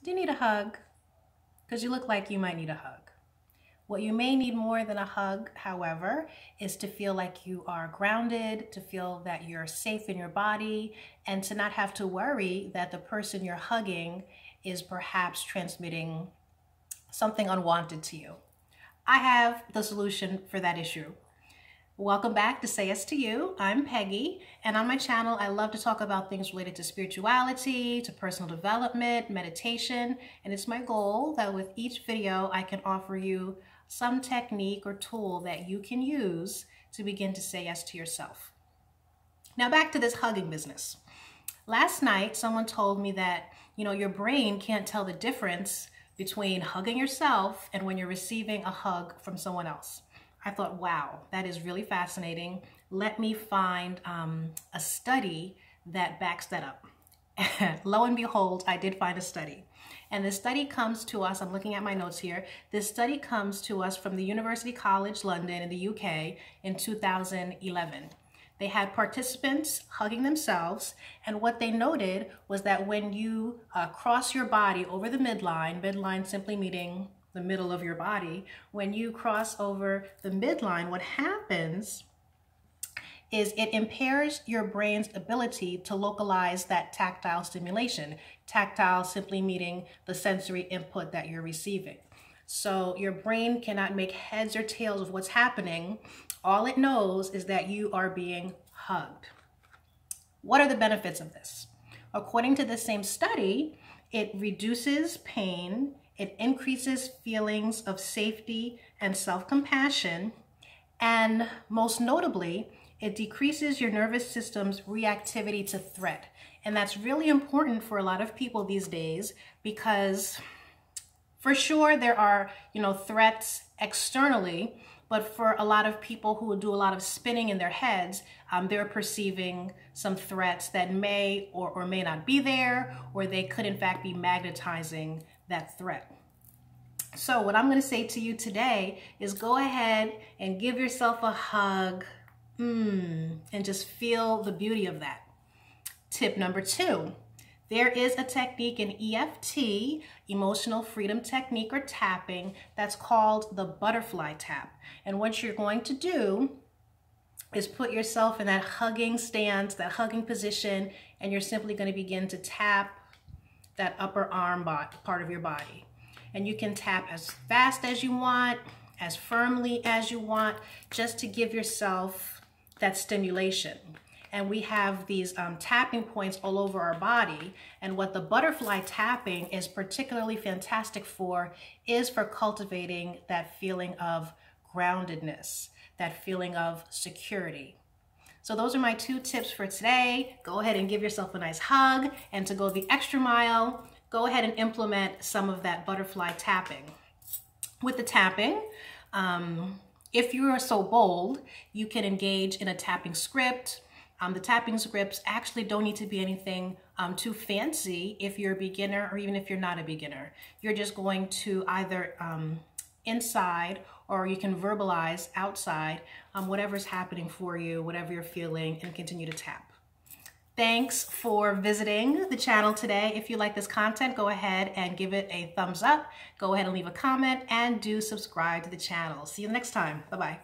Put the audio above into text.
Do you need a hug? Because you look like you might need a hug. What you may need more than a hug, however, is to feel like you are grounded, to feel that you're safe in your body, and to not have to worry that the person you're hugging is perhaps transmitting something unwanted to you. I have the solution for that issue. Welcome back to Say Yes to You. I'm Peggy, and on my channel, I love to talk about things related to spirituality, to personal development, meditation, and it's my goal that with each video, I can offer you some technique or tool that you can use to begin to say yes to yourself. Now back to this hugging business. Last night, someone told me that, your brain can't tell the difference between hugging yourself and when you're receiving a hug from someone else. I thought, wow, that is really fascinating. Let me find a study that backs that up. Lo and behold, I did find a study. And the study comes to us, I'm looking at my notes here, this study comes to us from the University College London in the UK in 2011. They had participants hugging themselves, and what they noted was that when you cross your body over the midline simply meaning the middle of your body, when you cross over the midline, what happens is it impairs your brain's ability to localize that tactile stimulation. Tactile simply meaning the sensory input that you're receiving. So your brain cannot make heads or tails of what's happening. All it knows is that you are being hugged. What are the benefits of this? According to the same study, it reduces pain, it increases feelings of safety and self-compassion, and most notably, it decreases your nervous system's reactivity to threat. And that's really important for a lot of people these days because for sure there are, threats externally, but for a lot of people who do a lot of spinning in their heads, they're perceiving some threats that may or may not be there, or they could in fact be magnetizing that threat. So what I'm going to say to you today is go ahead and give yourself a hug and just feel the beauty of that. Tip number 2, there is a technique in EFT, emotional freedom technique or tapping, that's called the butterfly tap. And what you're going to do is put yourself in that hugging stance, that hugging position, and you're simply going to begin to tap that upper arm part of your body. And you can tap as fast as you want, as firmly as you want, just to give yourself that stimulation. And we have these tapping points all over our body. And what the butterfly tapping is particularly fantastic for is for cultivating that feeling of groundedness, that feeling of security. So those are my 2 tips for today. Go ahead and give yourself a nice hug, and to go the extra mile, go ahead and implement some of that butterfly tapping. With the tapping, if you are so bold, you can engage in a tapping script. The tapping scripts actually don't need to be anything too fancy if you're a beginner or even if you're not a beginner. You're just going to either inside or you can verbalize outside whatever's happening for you, whatever you're feeling, and continue to tap. Thanks for visiting the channel today. If you like this content, go ahead and give it a thumbs up. Go ahead and leave a comment and do subscribe to the channel. See you next time. Bye-bye.